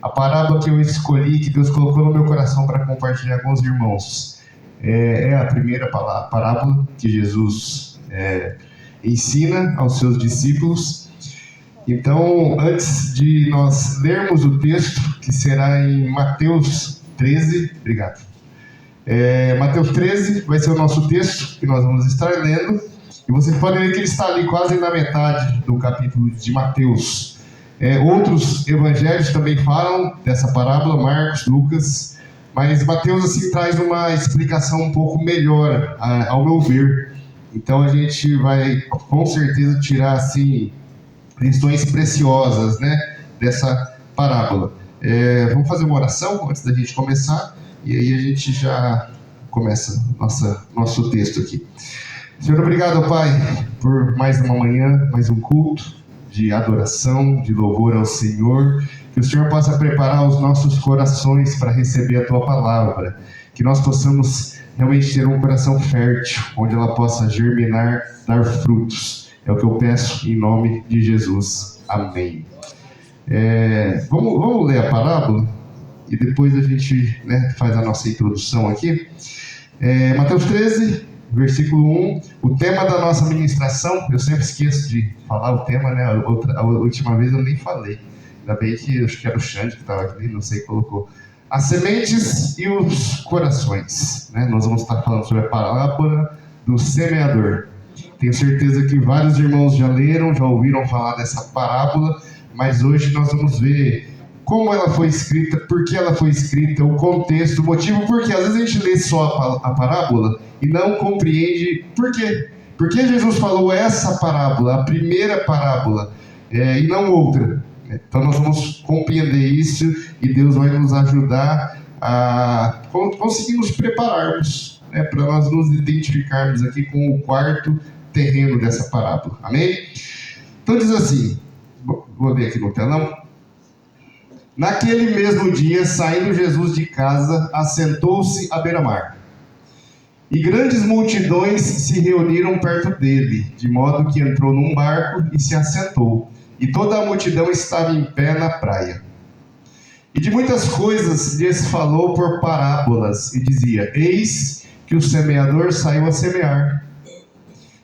a parábola que eu escolhi, que Deus colocou no meu coração para compartilhar com os irmãos, é a primeira parábola que Jesus ensina aos seus discípulos. Então, antes de nós lermos o texto, que será em Mateus 13, obrigado. Mateus 13 vai ser o nosso texto que nós vamos estar lendo. E vocês podem ver que ele está ali quase na metade do capítulo de Mateus. Outros evangelhos também falam dessa parábola, Marcos, Lucas, mas Mateus assim traz uma explicação um pouco melhor, ao meu ver. Então a gente vai com certeza tirar assim lições preciosas, né, dessa parábola. Vamos fazer uma oração antes da gente começar, e aí a gente já começa nosso texto aqui. Senhor, obrigado, Pai, por mais uma manhã, mais um culto de adoração, de louvor ao Senhor. Que o Senhor possa preparar os nossos corações para receber a Tua palavra. Que nós possamos realmente ter um coração fértil, onde ela possa germinar, dar frutos. É o que eu peço em nome de Jesus. Amém. Vamos ler a parábola e depois a gente faz a nossa introdução aqui. Mateus 13, versículo 1. O tema da nossa ministração, eu sempre esqueço de falar o tema, né? A última vez eu nem falei. Ainda bem que acho que era o Xande que estava aqui, não sei, colocou. As sementes e os corações. Nós vamos estar falando sobre a parábola do semeador. Tenho certeza que vários irmãos já leram, já ouviram falar dessa parábola, mas hoje nós vamos ver como ela foi escrita, por que ela foi escrita, o contexto, o motivo, porque às vezes a gente lê só a parábola e não compreende por quê. Por que Jesus falou essa parábola, a primeira parábola, e não outra? Então nós vamos compreender isso e Deus vai nos ajudar a conseguir nos prepararmos, para nós nos identificarmos aqui com o quarto terreno dessa parábola. Amém? Então diz assim, vou ler aqui no telão. Naquele mesmo dia, saindo Jesus de casa, assentou-se à beira-mar. E grandes multidões se reuniram perto dele, de modo que entrou num barco e se assentou. E toda a multidão estava em pé na praia. E de muitas coisas lhes falou por parábolas, e dizia: Eis que o semeador saiu a semear.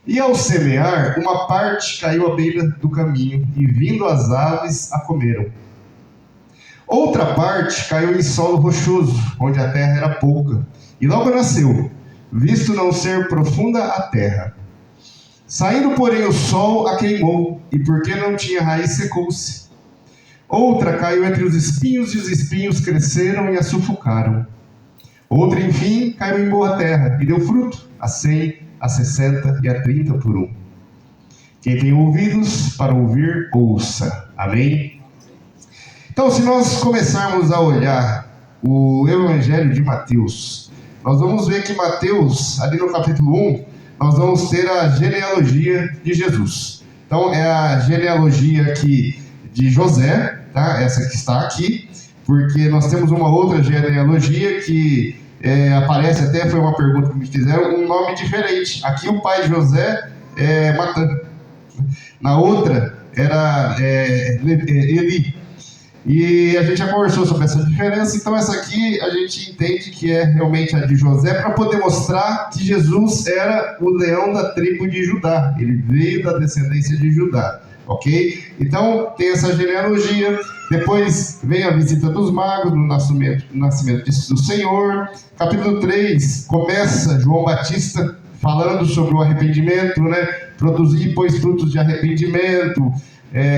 E ao semear, uma parte caiu à beira do caminho, e vindo as aves a comeram. Outra parte caiu em solo rochoso, onde a terra era pouca, e logo nasceu, visto não ser profunda a terra. Saindo, porém, o sol a queimou, e porque não tinha raiz, secou-se. Outra caiu entre os espinhos, e os espinhos cresceram e a sufocaram. Outra, enfim, caiu em boa terra, e deu fruto, a 100, a 60 e a 30 por um. Quem tem ouvidos para ouvir, ouça. Amém? Então, se nós começarmos a olhar o Evangelho de Mateus, nós vamos ver que Mateus, ali no capítulo 1, nós vamos ter a genealogia de Jesus. Então, é a genealogia aqui de José, tá? Essa que está aqui, porque nós temos uma outra genealogia que aparece até, foi uma pergunta que me fizeram, um nome diferente. Aqui o pai de José é Matan. Na outra era Eli. E a gente já conversou sobre essa diferença, então essa aqui a gente entende que é realmente a de José, para poder mostrar que Jesus era o leão da tribo de Judá, ele veio da descendência de Judá, ok? Então tem essa genealogia, depois vem a visita dos magos, no nascimento do Senhor. Capítulo 3, começa João Batista falando sobre o arrependimento, produzir, pois, frutos de arrependimento.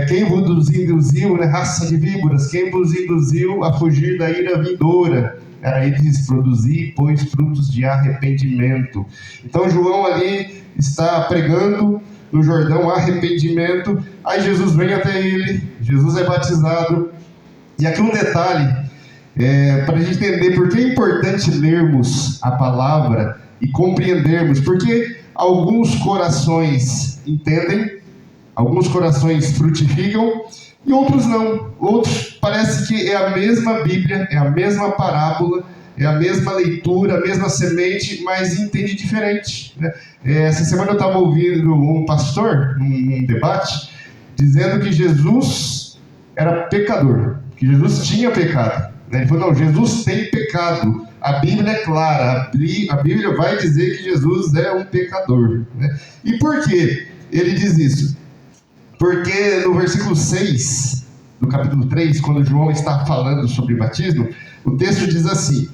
Quem vos induziu, raça de víboras, quem vos induziu a fugir da ira vindoura? Aí diz: produzir, pois, frutos de arrependimento. Então João ali está pregando no Jordão arrependimento. Aí Jesus vem até ele, Jesus é batizado. E aqui um detalhe, para a gente entender por que é importante lermos a palavra e compreendermos, porque alguns corações entendem, alguns corações frutificam e outros não. Outros parece que é a mesma Bíblia, é a mesma parábola, é a mesma leitura, a mesma semente, mas entende diferente, Essa semana eu estava ouvindo um pastor, num debate, dizendo que Jesus era pecador, que Jesus tinha pecado. Ele falou, não, Jesus tem pecado. A Bíblia é clara, a Bíblia vai dizer que Jesus é um pecador. E por que ele diz isso? Porque no versículo 6 do capítulo 3, quando João está falando sobre batismo, o texto diz assim: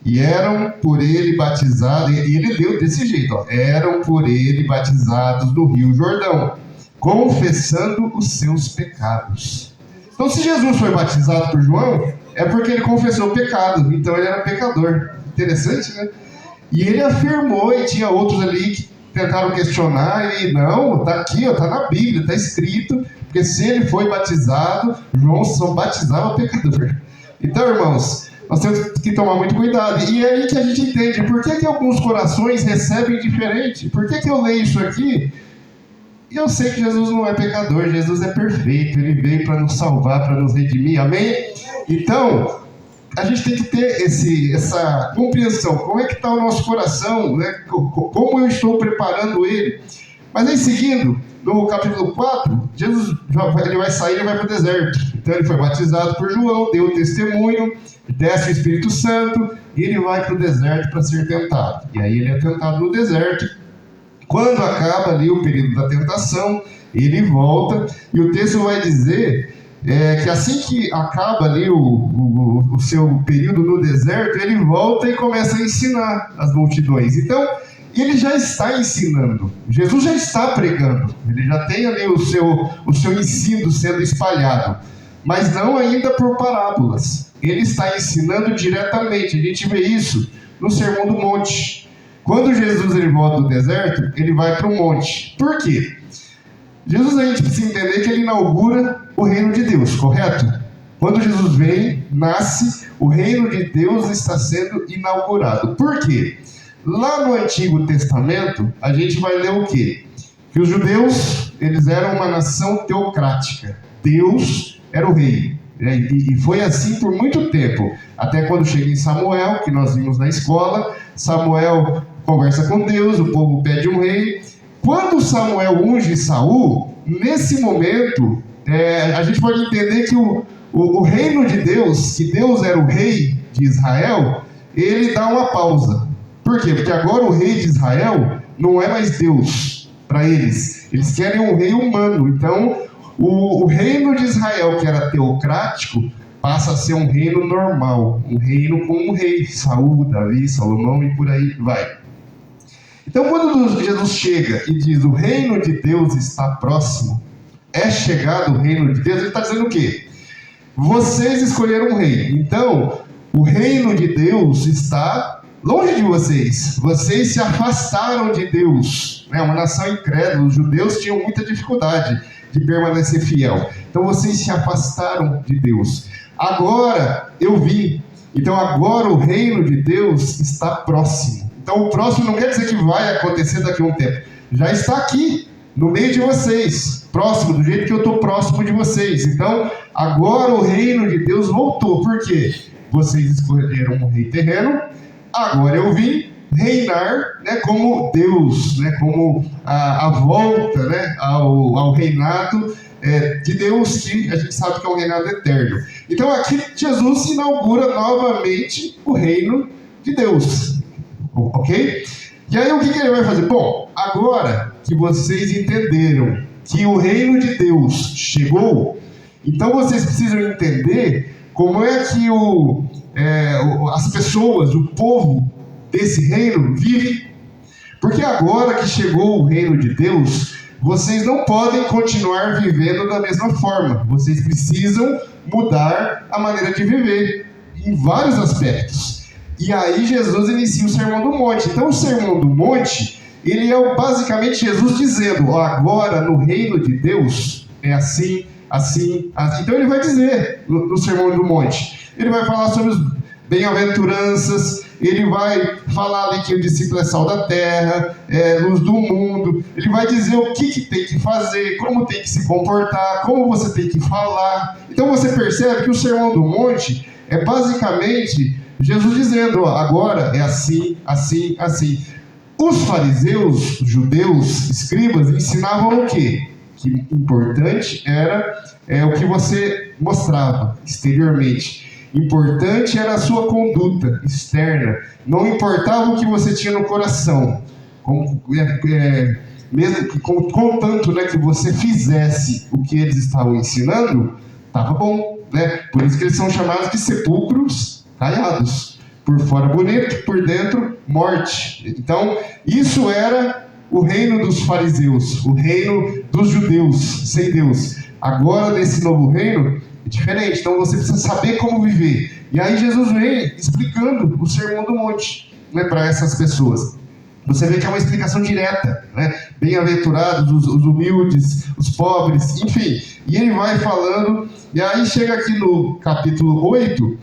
e eram por ele batizados, e ele leu desse jeito, eram por ele batizados no Rio Jordão, confessando os seus pecados. Então, se Jesus foi batizado por João, é porque ele confessou o pecado, então ele era pecador. Interessante, né? E ele afirmou, e tinha outros ali que tentaram questionar, e não, está aqui, está na Bíblia, está escrito, porque se ele foi batizado, João só batizava pecador. Então, irmãos, nós temos que tomar muito cuidado. E é aí que a gente entende por que alguns corações recebem diferente. Por que eu leio isso aqui? E eu sei que Jesus não é pecador, Jesus é perfeito, ele veio para nos salvar, para nos redimir, amém? Então, a gente tem que ter essa compreensão, como é que está o nosso coração, né? Como eu estou preparando ele. Mas aí, seguindo, no capítulo 4, Jesus ele vai sair e vai para o deserto. Então ele foi batizado por João, deu o testemunho, desce o Espírito Santo, e ele vai para o deserto para ser tentado. E aí ele é tentado no deserto. Quando acaba ali o período da tentação, ele volta, e o texto vai dizer que assim que acaba ali o seu período no deserto, ele volta e começa a ensinar as multidões. Então, ele já está ensinando, Jesus já está pregando, ele já tem ali o seu ensino sendo espalhado, mas não ainda por parábolas. Ele está ensinando diretamente, a gente vê isso no Sermão do Monte. Quando Jesus ele volta do deserto, ele vai para o monte. Por quê? Jesus, a gente precisa entender que ele inaugura o reino de Deus, correto? Quando Jesus vem, nasce, o reino de Deus está sendo inaugurado. Por quê? Lá no Antigo Testamento, a gente vai ler o quê? Que os judeus, eles eram uma nação teocrática. Deus era o rei. E foi assim por muito tempo. Até quando chega em Samuel, que nós vimos na escola, Samuel conversa com Deus, o povo pede um rei. Quando Samuel unge Saul, nesse momento, a gente pode entender que o reino de Deus, que Deus era o rei de Israel, ele dá uma pausa. Por quê? Porque agora o rei de Israel não é mais Deus para eles. Eles querem um rei humano. Então, o reino de Israel, que era teocrático, passa a ser um reino normal. Um reino com um rei. Saul, Davi, Salomão e por aí vai. Então, quando Jesus chega e diz o reino de Deus está próximo, é chegado o reino de Deus, ele está dizendo o quê? Vocês escolheram um rei. Então, o reino de Deus está longe de vocês. Vocês se afastaram de Deus. Uma nação incrédula. Os judeus tinham muita dificuldade de permanecer fiel. Então, vocês se afastaram de Deus. Agora eu vim. Então, agora o reino de Deus está próximo. Então, o próximo não quer dizer que vai acontecer daqui a um tempo. Já está aqui, no meio de vocês. Próximo, do jeito que eu estou próximo de vocês. Então, agora o reino de Deus voltou. Por quê? Vocês escolheram um rei terreno. Agora eu vim reinar, como Deus, como a volta, ao reinado de Deus, que a gente sabe que é um reinado eterno. Então, aqui Jesus inaugura novamente o reino de Deus. Ok? E aí o que ele vai fazer? Bom, agora que vocês entenderam que o reino de Deus chegou, então vocês precisam entender como é que as pessoas, o povo desse reino vive. Porque agora que chegou o reino de Deus, vocês não podem continuar vivendo da mesma forma. Vocês precisam mudar a maneira de viver em vários aspectos. E aí Jesus inicia o Sermão do Monte. Então o Sermão do Monte, ele é basicamente Jesus dizendo, agora no reino de Deus é assim, assim, assim. Então ele vai dizer no Sermão do Monte, ele vai falar sobre os bem-aventuranças, ele vai falar ali que o discípulo é sal da terra, luz do mundo, ele vai dizer o que tem que fazer, como tem que se comportar, como você tem que falar. Então você percebe que o Sermão do Monte é basicamente Jesus dizendo, agora é assim, assim, assim. Os fariseus, judeus, escribas, ensinavam o quê? Que importante era o que você mostrava exteriormente. Importante era a sua conduta externa. Não importava o que você tinha no coração. Mesmo contanto, né, que você fizesse o que eles estavam ensinando, estava bom, né? Por isso que eles são chamados de sepulcros caiados. Por fora bonito, por dentro morte. Então, isso era o reino dos fariseus, o reino dos judeus, sem Deus. Agora, nesse novo reino, é diferente. Então, você precisa saber como viver. E aí, Jesus vem explicando o Sermão do Monte, né, para essas pessoas. Você vê que é uma explicação direta, né? Bem-aventurados os humildes, os pobres, enfim. E ele vai falando, e aí chega aqui no capítulo 8,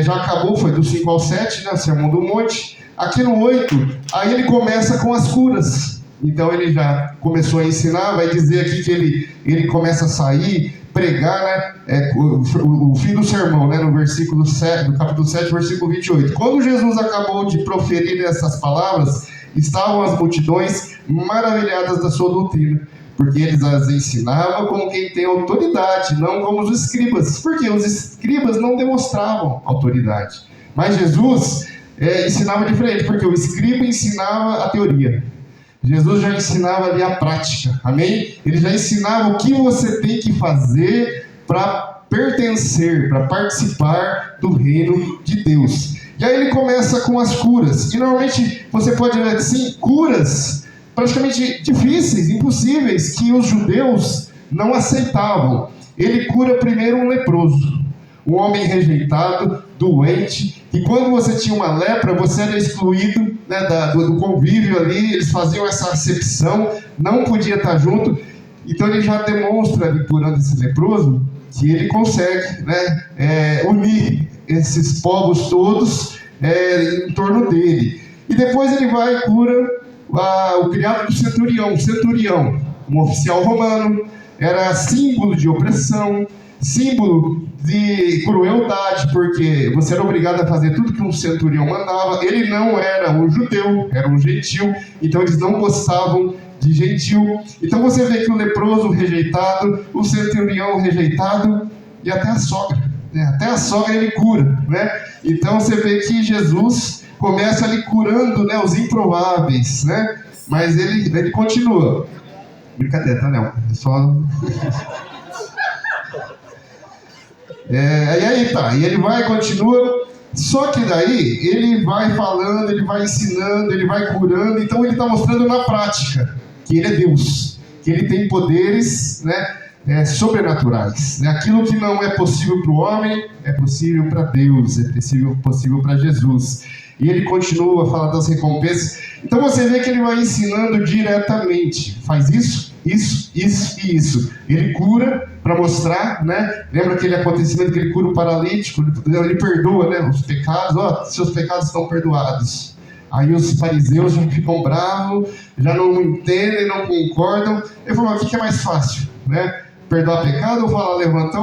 já acabou, foi do 5 ao 7, né? O Sermão do Monte. Aqui no 8, aí ele começa com as curas. Então ele já começou a ensinar, vai dizer aqui que ele começa a sair, pregar, né? O fim do sermão, né? No versículo 7, do capítulo 7, versículo 28. Quando Jesus acabou de proferir essas palavras, estavam as multidões maravilhadas da sua doutrina, porque eles as ensinavam como quem tem autoridade, não como os escribas, porque os escribas não demonstravam autoridade. Mas Jesus ensinava diferente, porque o escriba ensinava a teoria. Jesus já ensinava ali a prática, amém? Ele já ensinava o que você tem que fazer para pertencer, para participar do reino de Deus. E aí ele começa com as curas. E normalmente você pode ver assim, curas praticamente difíceis, impossíveis, que os judeus não aceitavam. Ele cura primeiro um leproso, um homem rejeitado, doente, e quando você tinha uma lepra, você era excluído, né, do convívio ali, eles faziam essa acepção, não podia estar junto. Então ele já demonstra, ali, curando esse leproso, que ele consegue, né, unir esses povos todos em torno dele. E depois ele vai e cura o criado do centurião. O centurião, um oficial romano, era símbolo de opressão, símbolo de crueldade, porque você era obrigado a fazer tudo que um centurião mandava. Ele não era um judeu, era um gentil, então eles não gostavam de gentil. Então você vê que o leproso rejeitado, o centurião rejeitado e até a sogra. Até a sogra ele cura, né? Então você vê que Jesus começa ali curando, né, os improváveis, né? Mas ele continua. Brincadeira, tá, Léo? É só... e aí tá, e ele vai, continua. Só que daí ele vai falando, ele vai ensinando, ele vai curando. Então ele está mostrando na prática que ele é Deus, que ele tem poderes, né, sobrenaturais, né? Aquilo que não é possível para o homem é possível para Deus, é possível para Jesus. E ele continua a falar das recompensas. Então você vê que ele vai ensinando diretamente. Faz isso, isso, isso e isso. Ele cura para mostrar, né? Lembra aquele acontecimento que ele cura o paralítico? Ele perdoa, né, os pecados. Seus pecados estão perdoados. Aí os fariseus já ficam bravos, já não entendem, não concordam. Ele falou, o que é mais fácil, né? Perdoar pecado ou falar, levanta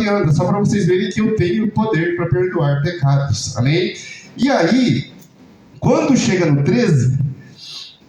e anda, só para vocês verem que eu tenho poder para perdoar pecados, amém? E aí, quando chega no 13,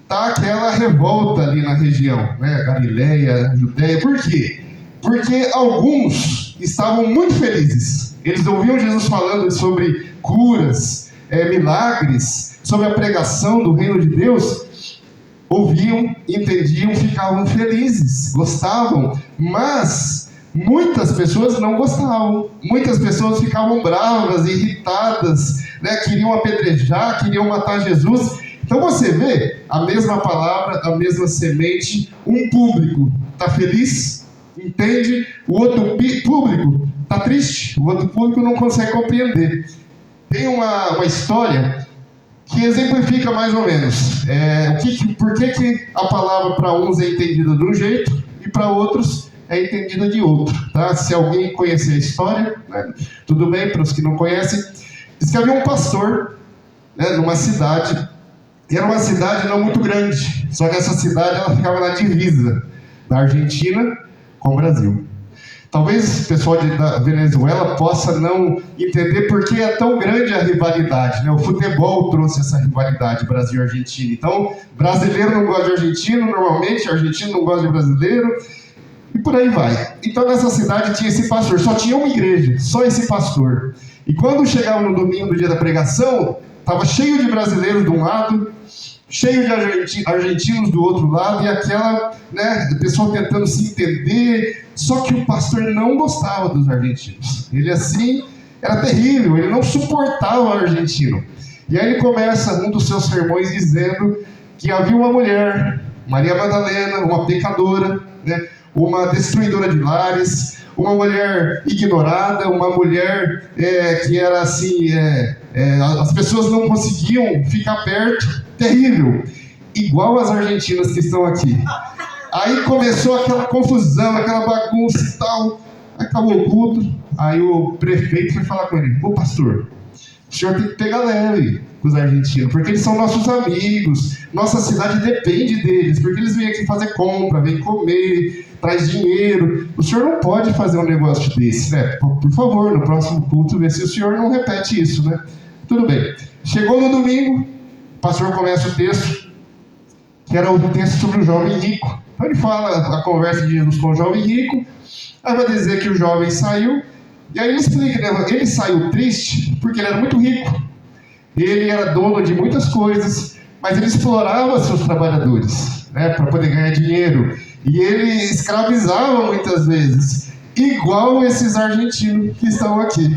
tá aquela revolta ali na região, né? Galileia, Judéia. Por quê? Porque alguns estavam muito felizes. Eles ouviam Jesus falando sobre curas, milagres, sobre a pregação do reino de Deus. Ouviam, entendiam, ficavam felizes, gostavam. Mas muitas pessoas não gostavam. Muitas pessoas ficavam bravas, irritadas, né? Queriam apedrejar, queriam matar Jesus. Então você vê a mesma palavra, a mesma semente. Um público está feliz, entende? O outro público está triste. O outro público não consegue compreender. Tem uma história que exemplifica mais ou menos por que a palavra para uns é entendida de um jeito e para outros é entendida de outro, tá? Se alguém conhecer a história, né, tudo bem. Para os que não conhecem, diz que havia um pastor, né, numa cidade. E era uma cidade não muito grande, só que essa cidade ela ficava na divisa da Argentina com o Brasil. Talvez o pessoal da Venezuela possa não entender por que é tão grande a rivalidade, né? O futebol trouxe essa rivalidade Brasil e Argentina. Então, brasileiro não gosta de argentino, normalmente argentino não gosta de brasileiro. e por aí vai. Então nessa cidade tinha esse pastor, só tinha uma igreja, só esse pastor. E quando chegava no domingo, no dia da pregação, estava cheio de brasileiros de um lado, cheio de argentinos do outro lado, e aquela, pessoa tentando se entender. Só que o pastor não gostava dos argentinos. Ele assim, era terrível, ele não suportava o argentino. E aí ele começa um dos seus sermões dizendo que havia uma mulher, Maria Madalena, uma pecadora, uma destruidora de lares, uma mulher ignorada, uma mulher que era assim, as pessoas não conseguiam ficar perto, terrível, igual as argentinas que estão aqui. Aí começou aquela confusão, aquela bagunça e tal, acabou o culto, aí o prefeito foi falar com ele: ô pastor, o senhor tem que pegar leve com os argentinos, porque eles são nossos amigos, nossa cidade depende deles, porque eles vêm aqui fazer compra, vêm comer, traz dinheiro. O senhor não pode fazer um negócio desse, Por favor, no próximo culto, vê se o senhor não repete isso, Tudo bem. Chegou no domingo, o pastor começa o texto, que era o texto sobre o jovem rico. Então ele fala a conversa de Jesus com o jovem rico, aí vai dizer que o jovem saiu, e aí ele explica, ele saiu triste porque ele era muito rico. Ele era dono de muitas coisas, mas ele explorava seus trabalhadores, para poder ganhar dinheiro. E ele escravizava muitas vezes, igual esses argentinos que estão aqui.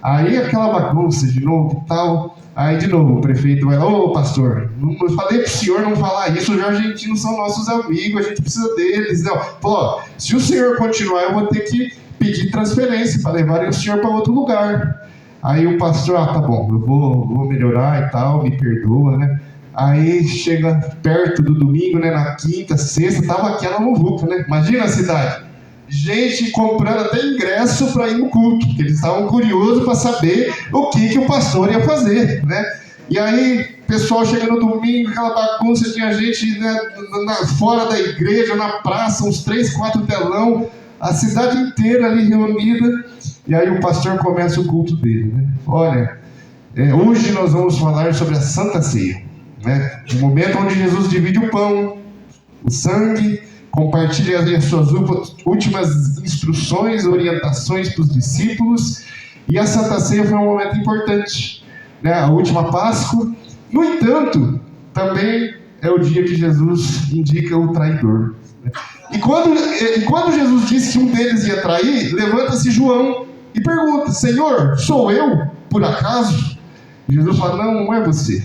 Aí aquela bagunça de novo e tal. Aí de novo o prefeito vai lá: ô pastor, eu falei pro senhor não falar isso, os argentinos são nossos amigos, a gente precisa deles. Não, pô, se o senhor continuar, eu vou ter que pedir transferência para levarem o senhor para outro lugar. Aí o pastor: tá bom, eu vou melhorar e tal, me perdoa, Aí chega perto do domingo, na quinta, sexta, tava aquela muvuca, Imagina a cidade. Gente comprando até ingresso para ir no culto, porque eles estavam curiosos para saber o que o pastor ia fazer, E aí, pessoal chega no domingo, aquela bagunça, tinha gente fora da igreja, na praça, uns 3, 4 telão, a cidade inteira ali reunida. E aí o pastor começa o culto dele, Olha, hoje nós vamos falar sobre a Santa Ceia, o momento onde Jesus divide o pão, o sangue, compartilha as suas últimas instruções, orientações para os discípulos. E a Santa Ceia foi um momento importante, a última Páscoa. No entanto, também é o dia que Jesus indica o traidor. E quando Jesus disse que um deles ia trair, levanta-se João e pergunta: Senhor, sou eu, por acaso? E Jesus fala: não é você.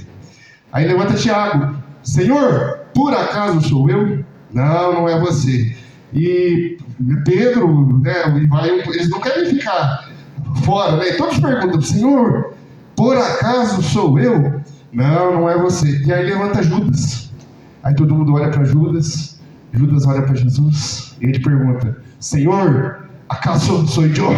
Aí levanta Tiago: Senhor, por acaso sou eu? Não é você. E Pedro, eles não querem ficar fora, E todos perguntam: Senhor, por acaso sou eu? Não é você. E aí levanta Judas. Aí todo mundo olha para Judas, Judas olha para Jesus, e ele pergunta: Senhor, acaso sou eu?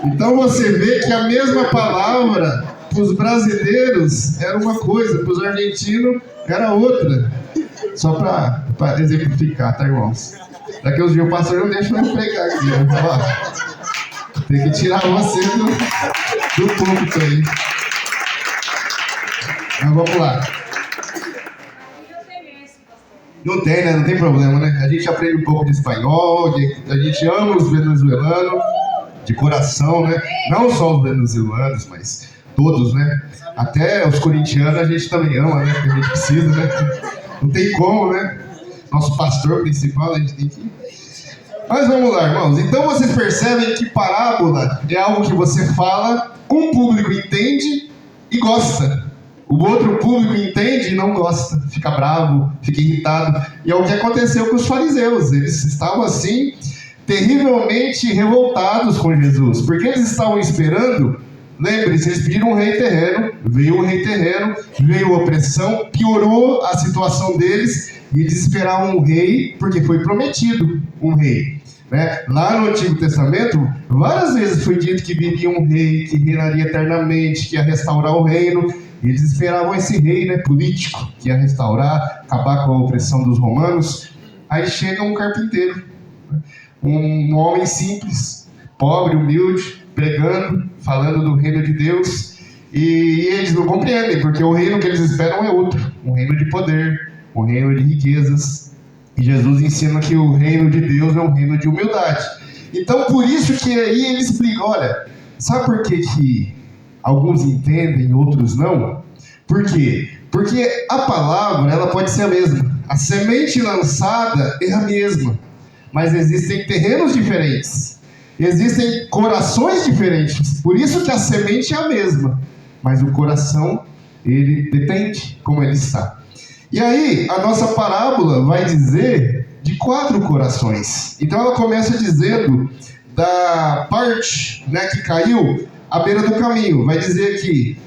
Então você vê que a mesma palavra para os brasileiros era uma coisa, para os argentinos era outra. Só para exemplificar, tá, irmãos? Daqui uns dias o pastor não deixa eu pregar aqui. Tem que tirar você do púlpito aí. Mas vamos lá. Não tem, não tem problema, A gente aprende um pouco de espanhol, a gente ama os venezuelanos de coração, Não só os venezuelanos, mas todos, Até os corintianos a gente também ama, Que a gente precisa, Não tem como, Nosso pastor principal, a gente tem que... Mas vamos lá, irmãos. Então vocês percebem que parábola é algo que você fala, um público entende e gosta. O outro público entende e não gosta, fica bravo, fica irritado. E é o que aconteceu com os fariseus. Eles estavam assim, terrivelmente revoltados com Jesus, porque eles estavam esperando. Lembre-se, eles pediram um rei terreno, veio o rei terreno, veio a opressão, piorou a situação deles, e eles esperavam um rei, porque foi prometido um rei. Lá no Antigo Testamento, várias vezes foi dito que viria um rei, que reinaria eternamente, que ia restaurar o reino. Eles esperavam esse rei político, que ia restaurar, acabar com a opressão dos romanos. Aí chega um carpinteiro, um homem simples, pobre, humilde, pregando, falando do reino de Deus. E eles não compreendem, porque o reino que eles esperam é outro, um reino de poder, um reino de riquezas. E Jesus ensina que o reino de Deus é um reino de humildade. Então, por isso que aí ele explica, olha, sabe por que alguns entendem e outros não? Por quê? Porque a palavra, ela pode ser a mesma. A semente lançada é a mesma. Mas existem terrenos diferentes. Existem corações diferentes. Por isso que a semente é a mesma. Mas o coração, ele depende como ele está. E aí, a nossa parábola vai dizer de 4 corações. Então ela começa dizendo da parte, né, que caiu à beira do caminho. Vai dizer aqui,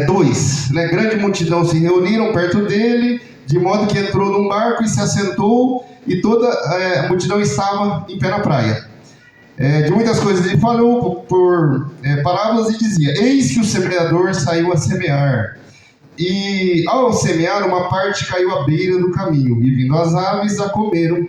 2, né, grande multidão se reuniram perto dele, de modo que entrou num barco e se assentou, e toda a multidão estava em pé na praia. De muitas coisas ele falou por parábolas e dizia: eis que o semeador saiu a semear. E ao semear, uma parte caiu à beira do caminho, e vindo as aves a comeram.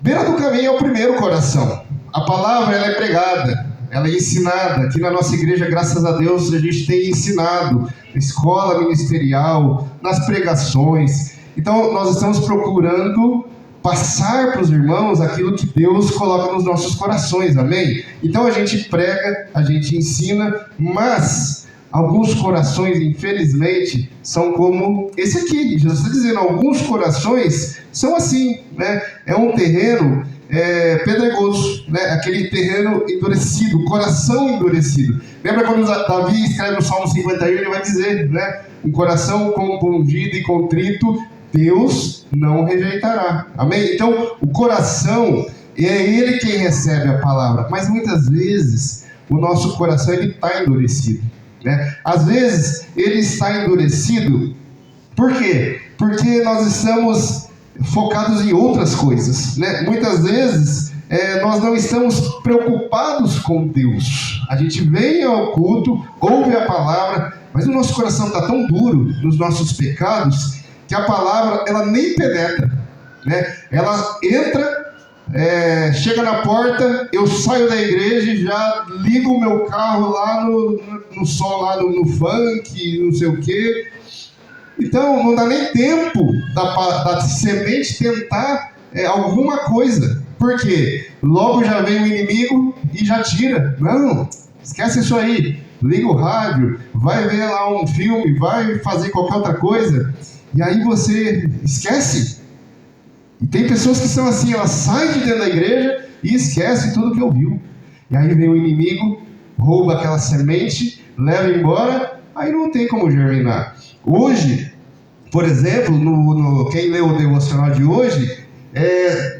Beira do caminho é o primeiro coração. A palavra, ela é pregada, ela é ensinada. Aqui na nossa igreja, graças a Deus, a gente tem ensinado na escola ministerial, nas pregações. Então, nós estamos procurando passar para os irmãos aquilo que Deus coloca nos nossos corações, amém? Então, a gente prega, a gente ensina, mas alguns corações, infelizmente, são como esse aqui. Jesus está dizendo, alguns corações são assim, né? É um terreno pedregoso, né? Aquele terreno endurecido, coração endurecido. Lembra quando Davi escreve no Salmo 51, ele vai dizer, né? Um coração compungido e contrito, Deus não rejeitará. Amém? Então, o coração, é ele quem recebe a palavra, mas muitas vezes o nosso coração está endurecido. Né? Às vezes ele está endurecido. Por quê? Porque nós estamos focados em outras coisas, né? Muitas vezes nós não estamos preocupados com Deus. A gente vem ao culto, ouve a palavra, mas o nosso coração está tão duro nos nossos pecados que a palavra ela nem penetra, né? Ela entra, chega na porta, eu saio da igreja e já ligo o meu carro lá no som, lá no funk, não sei o quê. Então, não dá nem tempo da semente tentar alguma coisa. Por quê? Logo já vem o inimigo e já tira. Não, esquece isso aí. Liga o rádio, vai ver lá um filme, vai fazer qualquer outra coisa. E aí você esquece. E tem pessoas que são assim, elas saem de dentro da igreja e esquecem tudo que ouviu. E aí vem o inimigo, rouba aquela semente, leva embora, aí não tem como germinar. Hoje, por exemplo, quem leu o devocional de hoje,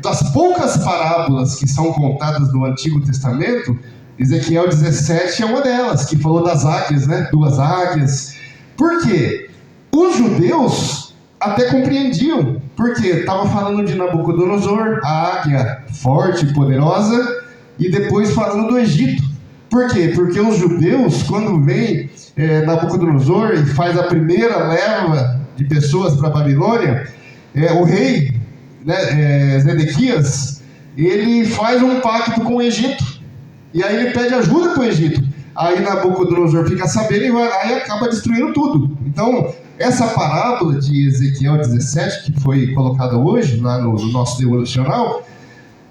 das poucas parábolas que são contadas no Antigo Testamento, Ezequiel 17 é uma delas, que falou das águias, né? 2 águias. Por quê? Os judeus até compreendiam, porque estava falando de Nabucodonosor, a águia forte e poderosa, e depois falando do Egito. Por quê? Porque os judeus, quando vem Nabucodonosor e faz a primeira leva de pessoas para a Babilônia, o rei, né, Zedequias, ele faz um pacto com o Egito, e aí ele pede ajuda para o Egito. Aí Nabucodonosor fica sabendo e vai lá e acaba destruindo tudo. Então, essa parábola de Ezequiel 17, que foi colocada hoje, lá no nosso devocional,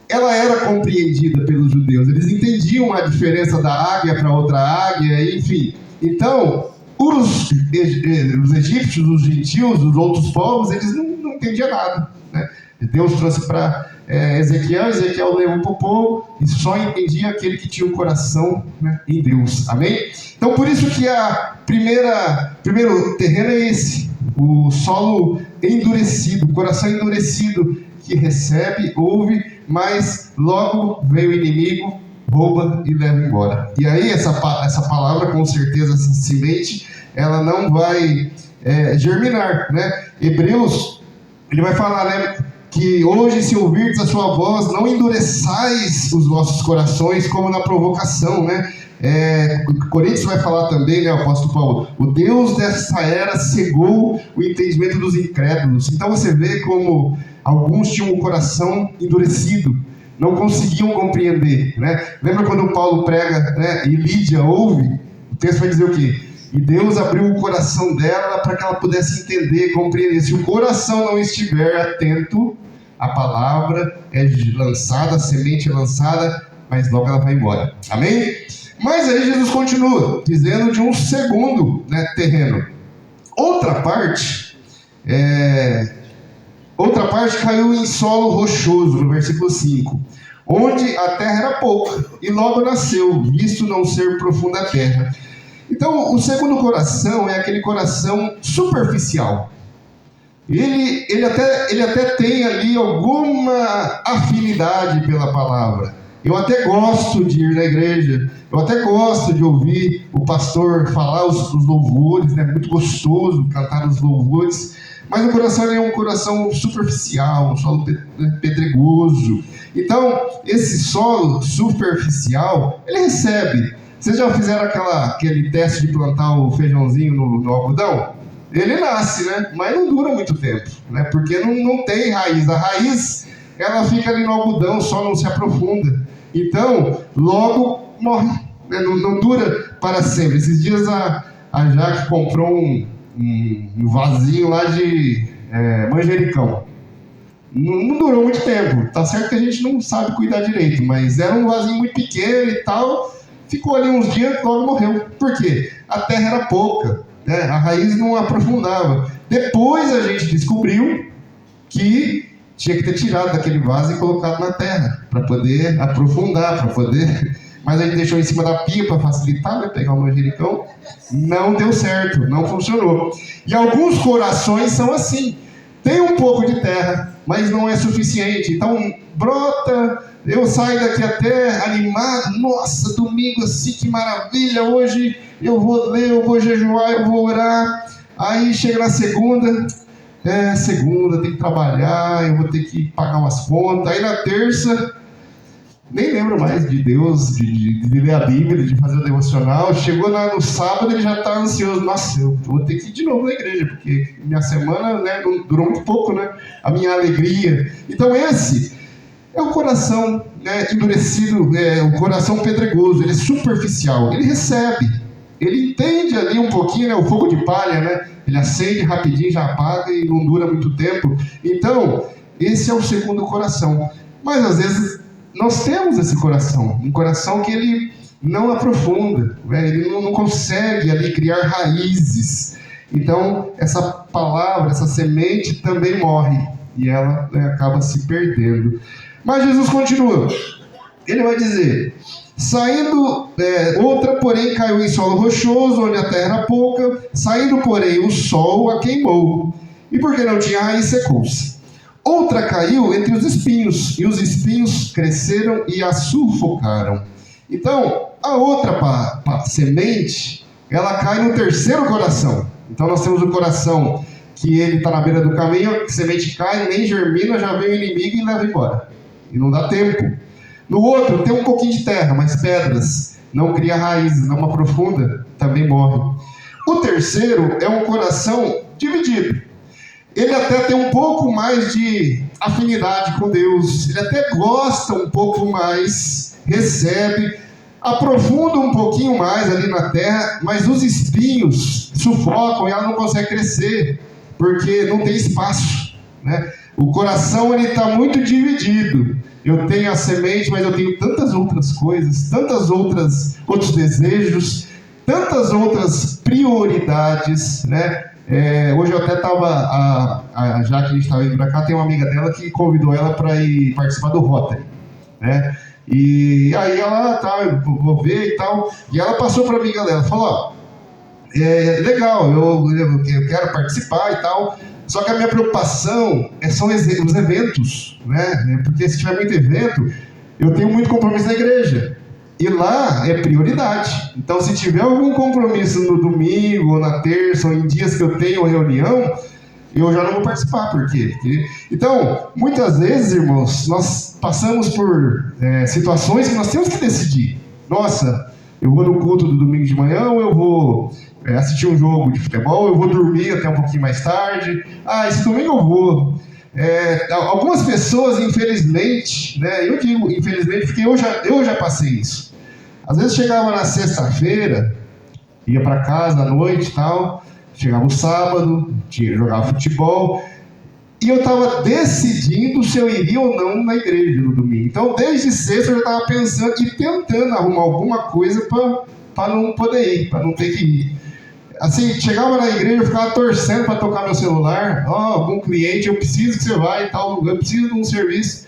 ela era compreendida pelos judeus. Eles entendiam a diferença da águia para outra águia, enfim. Então, os egípcios, os gentios, os outros povos, eles não entendiam nada, né? Deus trouxe para Ezequiel levou para o povo e só entendia aquele que tinha o coração, né, em Deus. Amém? Então, por isso que primeiro terreno é esse, o solo endurecido, o coração endurecido, que recebe, ouve, mas logo vem o inimigo, rouba e leva embora. E aí essa palavra, com certeza, essa semente, ela não vai germinar, né? Hebreus, ele vai falar, né, que hoje, se ouvirdes a sua voz, não endureçais os vossos corações como na provocação, né? Coríntios vai falar também, né, o apóstolo Paulo, o Deus dessa era cegou o entendimento dos incrédulos. Então você vê como alguns tinham o coração endurecido. não conseguiam compreender, né? Lembra quando Paulo prega, né, e Lídia ouve? O texto vai dizer o quê? E Deus abriu o coração dela para que ela pudesse entender, compreender. Se o coração não estiver atento, a palavra é lançada, a semente é lançada, mas logo ela vai embora. Amém? Mas aí Jesus continua, dizendo de um segundo, né, terreno. Outra parte caiu em solo rochoso, no versículo 5, onde a terra era pouca, e logo nasceu, visto não ser profunda a terra. Então, o segundo coração é aquele coração superficial. Ele até tem ali alguma afinidade pela palavra. Eu até gosto de ir na igreja, eu até gosto de ouvir o pastor falar os louvores, né? Muito gostoso cantar os louvores, mas o coração é um coração superficial, um solo pedregoso. Então, esse solo superficial, ele recebe. Vocês já fizeram aquele teste de plantar o feijãozinho no algodão? Ele nasce, né? Mas não dura muito tempo, né? Porque não tem raiz. A raiz, ela fica ali no algodão, só não se aprofunda. Então, logo morre, né? Não dura para sempre. Esses dias a Jaque comprou um vasinho lá de manjericão. Não durou muito tempo. Tá certo que a gente não sabe cuidar direito, mas era um vasinho muito pequeno e tal. Ficou ali uns dias e logo morreu. Por quê? A terra era pouca, né? A raiz não aprofundava. Depois a gente descobriu que tinha que ter tirado daquele vaso e colocado na terra, para poder aprofundar, para poder... Mas a gente deixou em cima da pia para facilitar, né? Pegar o manjericão. Não deu certo, não funcionou. E alguns corações são assim. Tem um pouco de terra, mas não é suficiente. Então, brota, eu saio daqui até animado. Nossa, domingo assim, que maravilha. Hoje eu vou ler, eu vou jejuar, eu vou orar. Aí chega na segunda, tem que trabalhar, eu vou ter que pagar umas contas. Aí na terça, nem lembro mais de Deus, de ler a Bíblia, de fazer o devocional. Chegou no sábado, ele já está ansioso. Nossa, eu vou ter que ir de novo na igreja, porque minha semana, né, durou muito pouco, né? A minha alegria. Então esse é o coração, né, endurecido, o coração pedregoso. Ele é superficial, ele recebe. Ele entende ali um pouquinho, né, o fogo de palha, né? Ele acende rapidinho, já apaga e não dura muito tempo. Então, esse é o segundo coração. Mas às vezes nós temos esse coração, um coração que ele não aprofunda, né? Ele não consegue ali criar raízes. Então, essa palavra, essa semente também morre e ela, né, acaba se perdendo. Mas Jesus continua. Ele vai dizer: outra, porém, caiu em solo rochoso, onde a terra era pouca. Saindo, porém, o sol a queimou, e porque não tinha raiz, secou-se. Outra caiu entre os espinhos, e os espinhos cresceram e a sufocaram. Então, a outra semente, ela cai no terceiro coração. Então, nós temos o coração que ele está na beira do caminho, a semente cai, nem germina, já vem o inimigo e leva embora. E não dá tempo. No outro, tem um pouquinho de terra, mas pedras, não cria raízes, não aprofunda, também morre. O terceiro é um coração dividido. Ele até tem um pouco mais de afinidade com Deus, ele até gosta um pouco mais, recebe, aprofunda um pouquinho mais ali na terra, mas os espinhos sufocam e ela não consegue crescer, porque não tem espaço, né? O coração está muito dividido. Eu tenho a semente, mas eu tenho tantas outras coisas, outros desejos, tantas outras prioridades, né? Hoje eu até estava, já que a gente estava indo para cá, tem uma amiga dela que convidou ela para ir participar do Rotary, né? E aí ela, eu vou ver e tal, e ela passou para a amiga dela, falou: legal, eu quero participar e tal, só que a minha preocupação são os eventos, né? Porque se tiver muito evento, eu tenho muito compromisso na igreja. E lá é prioridade. Então, se tiver algum compromisso no domingo, ou na terça, ou em dias que eu tenho reunião, eu já não vou participar. Por quê? Então, muitas vezes, irmãos, nós passamos por situações que nós temos que decidir. Nossa, eu vou no culto do domingo de manhã, ou eu vou assistir um jogo de futebol, eu vou dormir até um pouquinho mais tarde. Esse domingo eu vou. Algumas pessoas, infelizmente, né, eu digo infelizmente porque eu já passei isso. Às vezes chegava na sexta-feira, ia para casa à noite e tal, chegava o sábado, jogava futebol, e eu estava decidindo se eu iria ou não na igreja no domingo. Então, desde sexta eu já estava pensando e tentando arrumar alguma coisa para não poder ir, para não ter que ir. Assim, chegava na igreja, eu ficava torcendo para tocar meu celular. Algum cliente, eu preciso que você vá e tal, eu preciso de um serviço.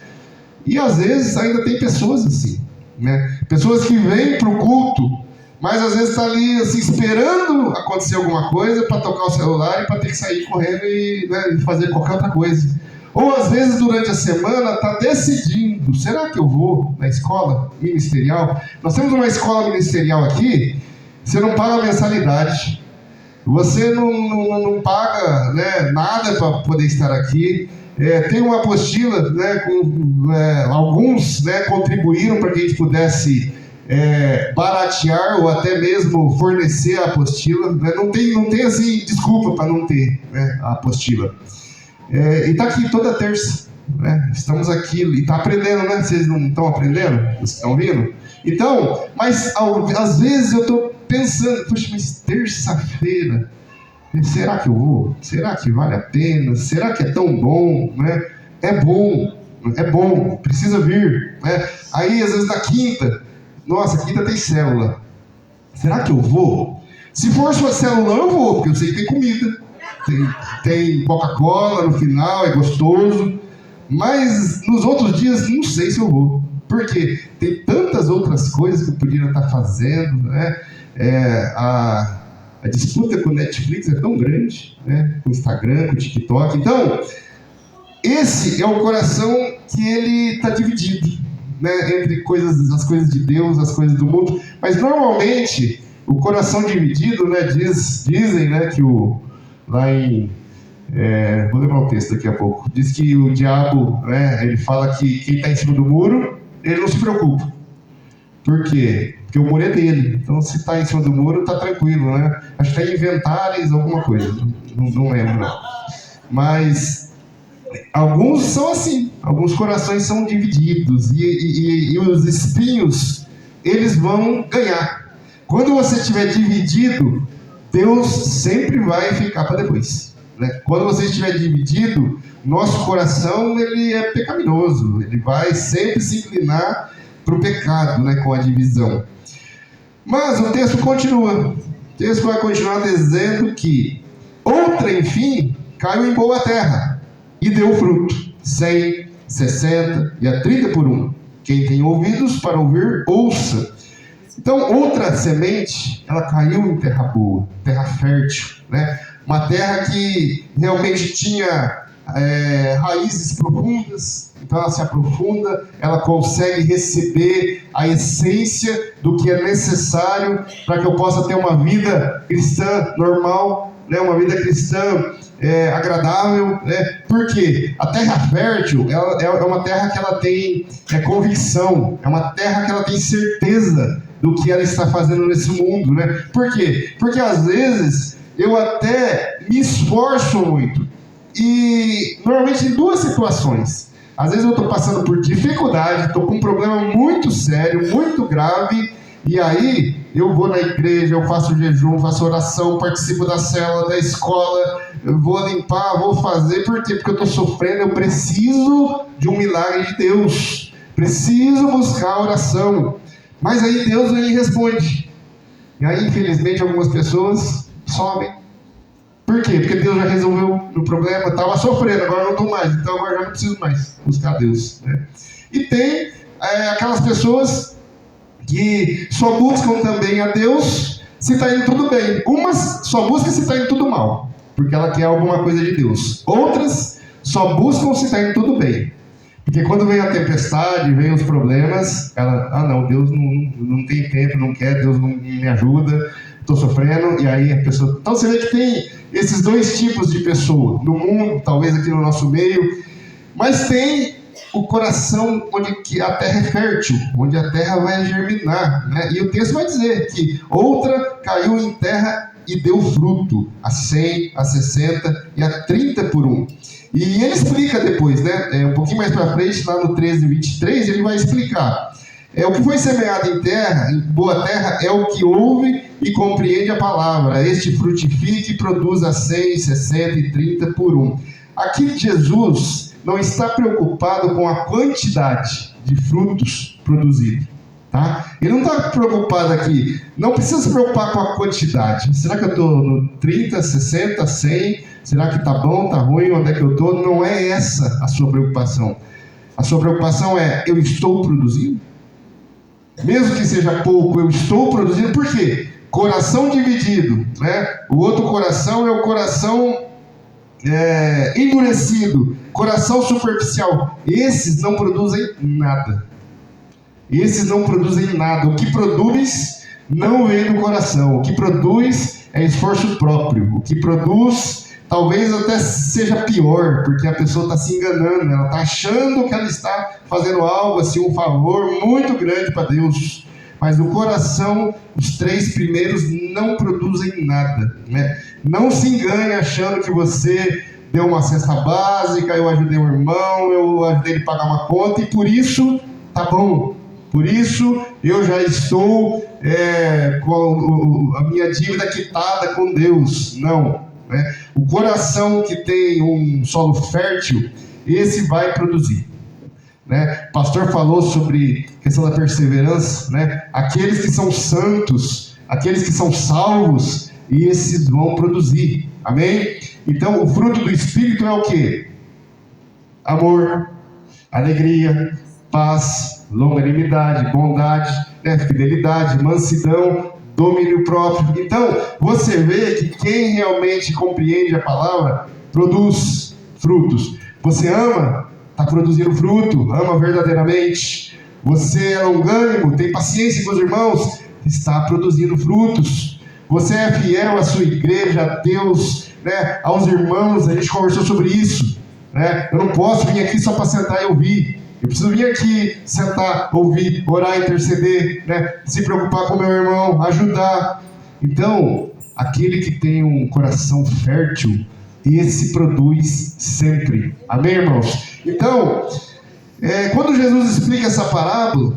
E às vezes ainda tem pessoas assim, né? Pessoas que vêm para o culto, mas às vezes está ali assim, esperando acontecer alguma coisa para tocar o celular e para ter que sair correndo e, né, fazer qualquer outra coisa. Ou às vezes durante a semana está decidindo, será que eu vou na escola ministerial? Nós temos uma escola ministerial aqui, você não paga mensalidade. Você não paga, né, nada para poder estar aqui. Tem uma apostila, né, alguns, né, contribuíram para que a gente pudesse baratear ou até mesmo fornecer a apostila. Né? Não tem assim, desculpa para não ter, né, a apostila. E está aqui toda terça. Né? Estamos aqui e está aprendendo, né? Vocês não estão aprendendo? Vocês estão vindo? Então, mas às vezes eu estou pensando, puxa, mas terça-feira, será que eu vou? Será que vale a pena? Será que é tão bom? Né? É bom, precisa vir. Né? Aí, às vezes, na quinta, nossa, quinta tem célula. Será que eu vou? Se for sua célula, eu vou, porque eu sei que tem comida. Tem Coca-Cola no final, é gostoso. Mas nos outros dias, não sei se eu vou. Porque tem tantas outras coisas que eu podia estar fazendo, né? A disputa com o Netflix é tão grande, né? Com o Instagram, com o TikTok. Então, esse é o coração que ele está dividido, né? Entre as coisas de Deus, as coisas do mundo. Mas normalmente, o coração dividido, né? Dizem, né? Que lá em... vou lembrar o texto daqui a pouco. Diz que o diabo, né? Ele fala que quem está em cima do muro, ele não se preocupa. Por quê? Porque o muro é dele. Então, se está em cima do muro, está tranquilo, né? Acho que está em Inventários, alguma coisa. Não lembro, não. Mas alguns são assim. Alguns corações são divididos. E os espinhos, eles vão ganhar. Quando você estiver dividido, Deus sempre vai ficar para depois. Né? Quando você estiver dividido, nosso coração ele é pecaminoso. Ele vai sempre se inclinar para o pecado, né, com a divisão. Mas o texto continua. O texto vai continuar dizendo que outra, enfim, caiu em boa terra e deu fruto. 100, 60 e a 30 por 1. Quem tem ouvidos para ouvir, ouça. Então, outra semente, ela caiu em terra boa, terra fértil, né? Uma terra que realmente tinha raízes profundas. Então ela se aprofunda, ela consegue receber a essência do que é necessário para que eu possa ter uma vida cristã normal, né? Uma vida cristã agradável, né? Porque a terra fértil é uma terra que ela tem convicção, é uma terra que ela tem certeza do que ela está fazendo nesse mundo, né? Por quê? Porque às vezes eu até me esforço muito e normalmente em duas situações. Às vezes eu estou passando por dificuldade, estou com um problema muito sério, muito grave, e aí eu vou na igreja, eu faço jejum, faço oração, participo da célula, da escola, eu vou limpar, vou fazer, por quê? Porque eu estou sofrendo, eu preciso de um milagre de Deus, preciso buscar a oração, mas aí Deus ele responde, e aí infelizmente algumas pessoas somem. Por quê? Porque Deus já resolveu o problema, estava sofrendo, agora não estou mais, então agora já não preciso mais buscar Deus. Né? E tem aquelas pessoas que só buscam também a Deus se está indo tudo bem. Umas só buscam se está indo tudo mal, porque ela quer alguma coisa de Deus. Outras só buscam se está indo tudo bem. Porque quando vem a tempestade, vem os problemas, ela, não, Deus não tem tempo, não quer, Deus não me ajuda, estou sofrendo, e aí a pessoa... Então você vê que tem esses dois tipos de pessoa, no mundo, talvez aqui no nosso meio, mas tem o coração onde que a terra é fértil, onde a terra vai germinar, né? E o texto vai dizer que outra caiu em terra e deu fruto, a 100, a 60 e a 30 por 1. E ele explica depois, né? Um pouquinho mais para frente, lá no 13:23, ele vai explicar. O que foi semeado em terra, em boa terra, é o que ouve e compreende a palavra. Este frutifica e produz a 100, 60 e 30 por um. Aqui Jesus não está preocupado com a quantidade de frutos produzidos. Tá? Ele não está preocupado aqui. Não precisa se preocupar com a quantidade. Será que eu estou no 30, 60, 100? Será que está bom, está ruim? Onde é que eu estou? Não é essa a sua preocupação. A sua preocupação é: eu estou produzindo? Mesmo que seja pouco, eu estou produzindo. Por quê? Coração dividido, né? O outro coração é o coração endurecido, coração superficial. Esses não produzem nada. Esses não produzem nada. O que produz não vem do coração. O que produz é esforço próprio. O que produz talvez até seja pior, porque a pessoa está se enganando. Ela está achando que ela está fazendo algo, assim, um favor muito grande para Deus. Mas no coração, os 3 primeiros não produzem nada, né? Não se engane achando que você deu uma cesta básica, eu ajudei um irmão, eu ajudei ele a pagar uma conta, e por isso tá bom. Por isso eu já estou com a minha dívida quitada com Deus. Não. Né? O coração que tem um solo fértil, esse vai produzir. Né? O pastor falou sobre a questão da perseverança, né? Aqueles que são santos, aqueles que são salvos, e esses vão produzir. Amém? Então o fruto do Espírito é o quê? Amor, alegria, paz, longanimidade, bondade, fidelidade, mansidão, domínio próprio. Então você vê que quem realmente compreende a palavra produz frutos. Você ama? Está produzindo fruto, ama verdadeiramente. Você é longânimo, tem paciência com os irmãos, está produzindo frutos. Você é fiel à sua igreja, a Deus, né, aos irmãos. A gente conversou sobre isso, né? Eu não posso vir aqui só para sentar e ouvir. Eu preciso vir aqui, sentar, ouvir, orar, interceder, né? Se preocupar com o meu irmão, ajudar. Então, aquele que tem um coração fértil, esse produz sempre. Amém, irmãos? Então, quando Jesus explica essa parábola,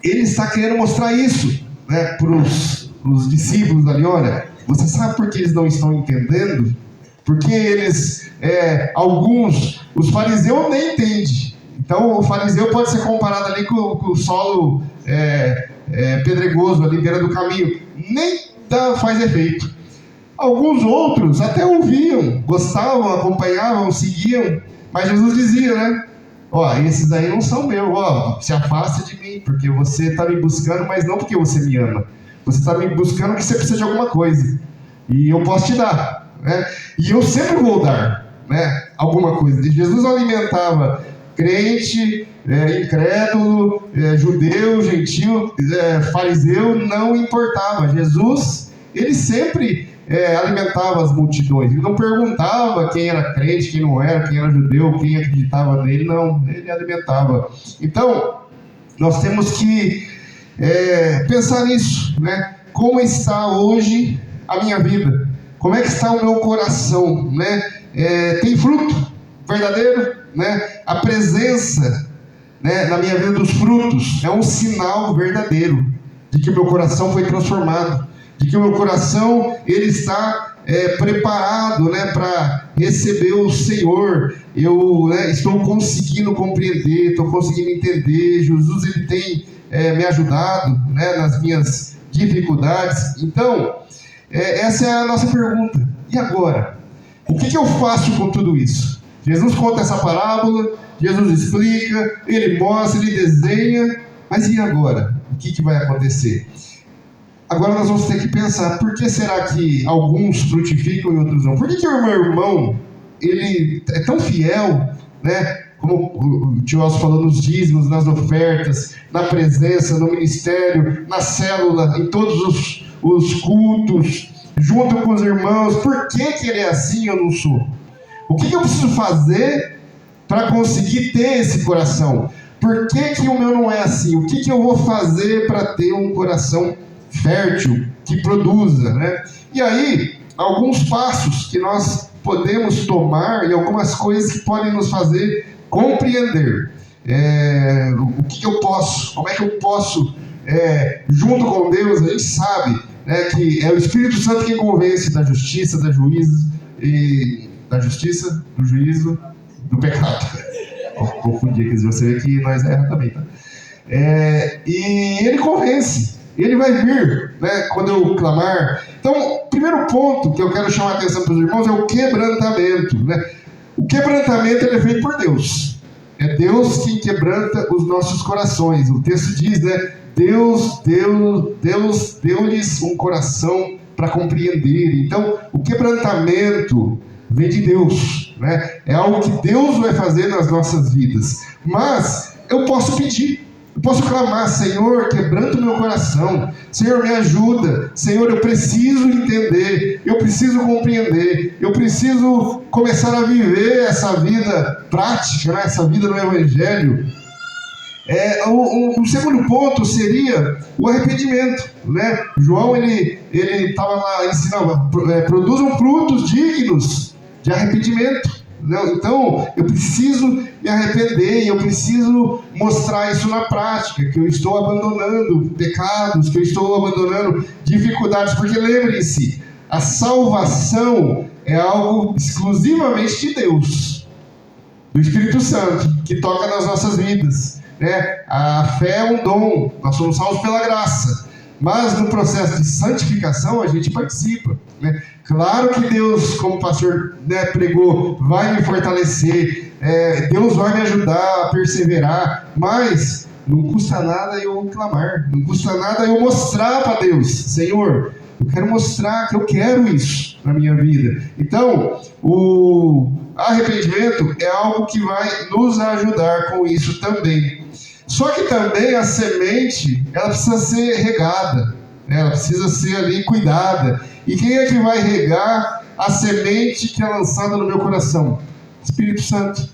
ele está querendo mostrar isso, né, para os discípulos ali. Olha, você sabe por que eles não estão entendendo? Porque eles, os fariseus nem entendem. Então, o fariseu pode ser comparado ali com o solo pedregoso ali beira do caminho. Nem faz efeito. Alguns outros até ouviam, gostavam, acompanhavam, seguiam, mas Jesus dizia, né? Esses aí não são meus, se afasta de mim, porque você está me buscando, mas não porque você me ama. Você está me buscando porque você precisa de alguma coisa, e eu posso te dar, né? E eu sempre vou dar, né, alguma coisa. E Jesus alimentava crente, incrédulo, judeu, gentil, fariseu, não importava. Jesus, ele sempre alimentava as multidões. Ele não perguntava quem era crente, quem não era, quem era judeu, quem acreditava nele. Não, ele alimentava. Então, nós temos que pensar nisso, né? Como está hoje a minha vida? Como é que está o meu coração, né? Tem fruto verdadeiro, né? A presença, né, na minha vida dos frutos é um sinal verdadeiro de que o meu coração foi transformado, de que o meu coração ele está preparado, né, para receber o Senhor. Eu estou conseguindo compreender, estou conseguindo entender. Jesus ele tem me ajudado, né, nas minhas dificuldades. Então, essa é a nossa pergunta. E agora? O que eu faço com tudo isso? Jesus conta essa parábola, Jesus explica, ele mostra, ele desenha, mas e agora? O que vai acontecer? Agora nós vamos ter que pensar, por que será que alguns frutificam e outros não? Por que o meu irmão, ele é tão fiel, né? Como o tio Elcio falou, nos dízimos, nas ofertas, na presença, no ministério, na célula, em todos os cultos, junto com os irmãos. Por que ele é assim e eu não sou? O que eu preciso fazer para conseguir ter esse coração? Por que o meu não é assim? O que eu vou fazer para ter um coração fértil, que produza, né? E aí, alguns passos que nós podemos tomar e algumas coisas que podem nos fazer compreender o que eu posso, como é que eu posso, junto com Deus. A gente sabe, né, que é o Espírito Santo quem convence da justiça, do juízo, do pecado. Confundi aqui, você vê que nós erramos também, tá? E ele convence, ele vai vir, né, quando eu clamar. Então, o primeiro ponto que eu quero chamar a atenção para os irmãos é o quebrantamento, né? O quebrantamento ele é feito por Deus. É Deus quem quebranta os nossos corações. O texto diz, né? Deus deu-lhes um coração para compreender. Então, o quebrantamento vem de Deus, né? É algo que Deus vai fazer nas nossas vidas. Mas eu posso pedir, eu posso clamar: Senhor, quebranta o meu coração. Senhor, me ajuda. Senhor, eu preciso entender, eu preciso compreender, eu preciso começar a viver essa vida prática, né? Essa vida no Evangelho. O segundo ponto seria o arrependimento, né? João ele estava lá ensinando: produzam frutos dignos de arrependimento. Então, eu preciso me arrepender, eu preciso mostrar isso na prática, que eu estou abandonando pecados, que eu estou abandonando dificuldades, porque lembrem-se, a salvação é algo exclusivamente de Deus, do Espírito Santo, que toca nas nossas vidas, né? A fé é um dom, nós somos salvos pela graça, mas no processo de santificação a gente participa, né? Claro que Deus, como o pastor, né, pregou, vai me fortalecer, Deus vai me ajudar a perseverar, mas não custa nada eu clamar, não custa nada eu mostrar para Deus: Senhor, eu quero mostrar que eu quero isso na minha vida. Então, o arrependimento é algo que vai nos ajudar com isso também. Só que também a semente, ela precisa ser regada, né? Ela precisa ser ali cuidada. E quem é que vai regar a semente que é lançada no meu coração? Espírito Santo.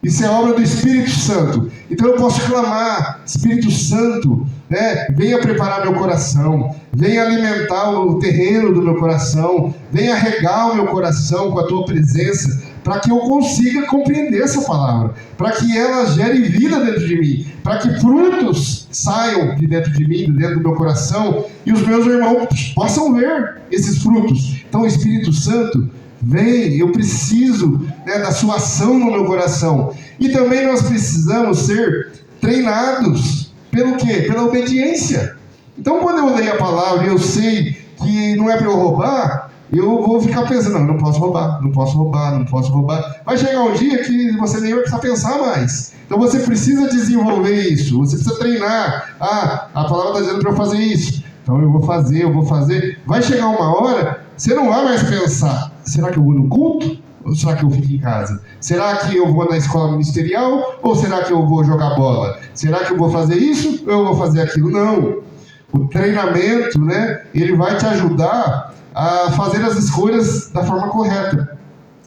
Isso é obra do Espírito Santo. Então eu posso clamar: Espírito Santo, né, venha preparar meu coração, venha alimentar o terreno do meu coração, venha regar o meu coração com a tua presença, para que eu consiga compreender essa palavra, para que ela gere vida dentro de mim, para que frutos saiam de dentro de mim, de dentro do meu coração, e os meus irmãos possam ver esses frutos. Então, Espírito Santo, vem, eu preciso, né, da sua ação no meu coração. E também nós precisamos ser treinados pelo quê? Pela obediência. Então, quando eu leio a palavra e eu sei que não é para eu roubar, eu vou ficar pensando: não posso roubar, não posso roubar, não posso roubar. Vai chegar um dia que você nem vai precisar pensar mais. Então você precisa desenvolver isso, você precisa treinar. A palavra está dizendo para eu fazer isso, então eu vou fazer. Vai chegar uma hora, você não vai mais pensar: será que eu vou no culto? Ou será que eu fico em casa? Será que eu vou na escola ministerial? Ou será que eu vou jogar bola? Será que eu vou fazer isso? Ou eu vou fazer aquilo? Não. O treinamento, né, ele vai te ajudar a fazer as escolhas da forma correta.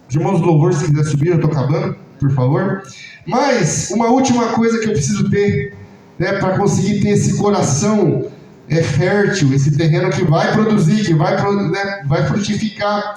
Os irmãos do louvor, se quiser subir, eu estou acabando, por favor. Mas uma última coisa que eu preciso ter, né, para conseguir ter esse coração fértil, esse terreno que vai produzir, que vai frutificar: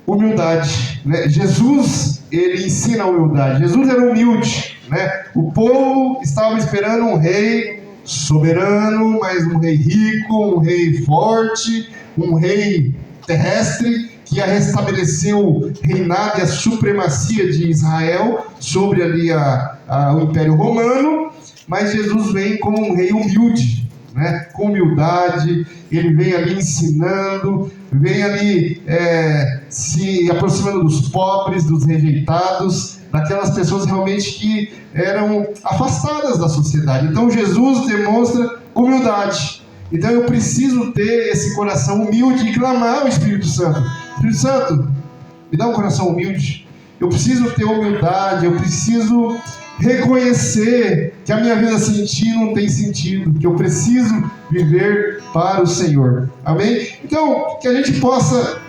humildade, né? Jesus, ele ensina a humildade. Jesus era humilde, né? O povo estava esperando um rei soberano, mas um rei rico, um rei forte, um rei terrestre, que ia restabelecer o reinado e a supremacia de Israel sobre ali o Império Romano. Mas Jesus vem como um rei humilde, né? Com humildade, ele vem ali ensinando, vem ali se aproximando dos pobres, dos rejeitados, daquelas pessoas realmente que eram afastadas da sociedade. Então Jesus demonstra humildade. Então eu preciso ter esse coração humilde e clamar ao Espírito Santo: Espírito Santo, me dá um coração humilde. Eu preciso ter humildade, eu preciso reconhecer que a minha vida sem ti não tem sentido, que eu preciso viver para o Senhor. Amém? Então, que a gente possa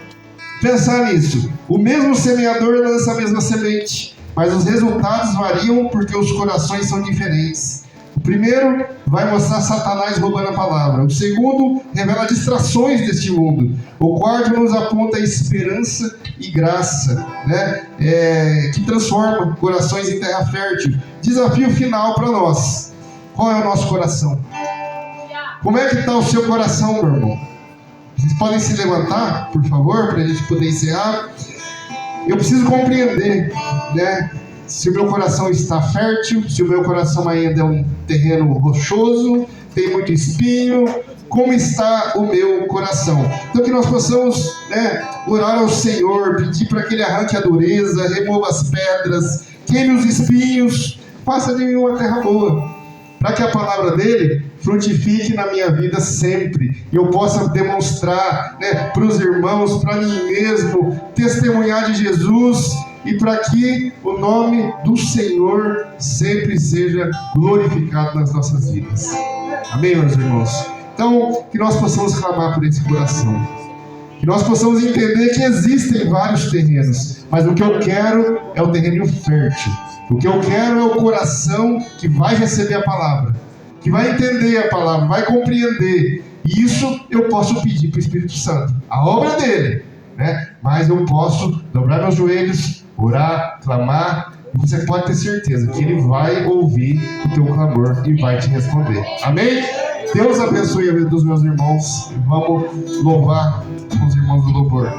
pensar nisso. O mesmo semeador lança a mesma semente, mas os resultados variam porque os corações são diferentes. primeiro, vai mostrar Satanás roubando a palavra. O segundo, revela distrações deste mundo. O quarto, nos aponta a esperança e graça, né? Que transforma corações em terra fértil. Desafio final para nós. Qual é o nosso coração? Como é que está o seu coração, meu irmão? Vocês podem se levantar, por favor, para a gente poder encerrar. Eu preciso compreender, né? Se o meu coração está fértil, se o meu coração ainda é um terreno rochoso, tem muito espinho, como está o meu coração? Então que nós possamos, né, orar ao Senhor, pedir para que Ele arranque a dureza, remova as pedras, queime os espinhos, faça de mim uma terra boa, para que a palavra dEle frutifique na minha vida sempre, e eu possa demonstrar, né, para os irmãos, para mim mesmo, testemunhar de Jesus, e para que o nome do Senhor sempre seja glorificado nas nossas vidas. Amém, meus irmãos? Então, que nós possamos clamar por esse coração, que nós possamos entender que existem vários terrenos, mas o que eu quero é o terreno fértil. O que eu quero é o coração que vai receber a palavra, que vai entender a palavra, vai compreender. E isso eu posso pedir para o Espírito Santo, a obra dele, né? Mas eu posso dobrar meus joelhos, orar, clamar, e você pode ter certeza que Ele vai ouvir o teu clamor e vai te responder. Amém? Deus abençoe a vida dos meus irmãos. Vamos louvar os irmãos do louvor.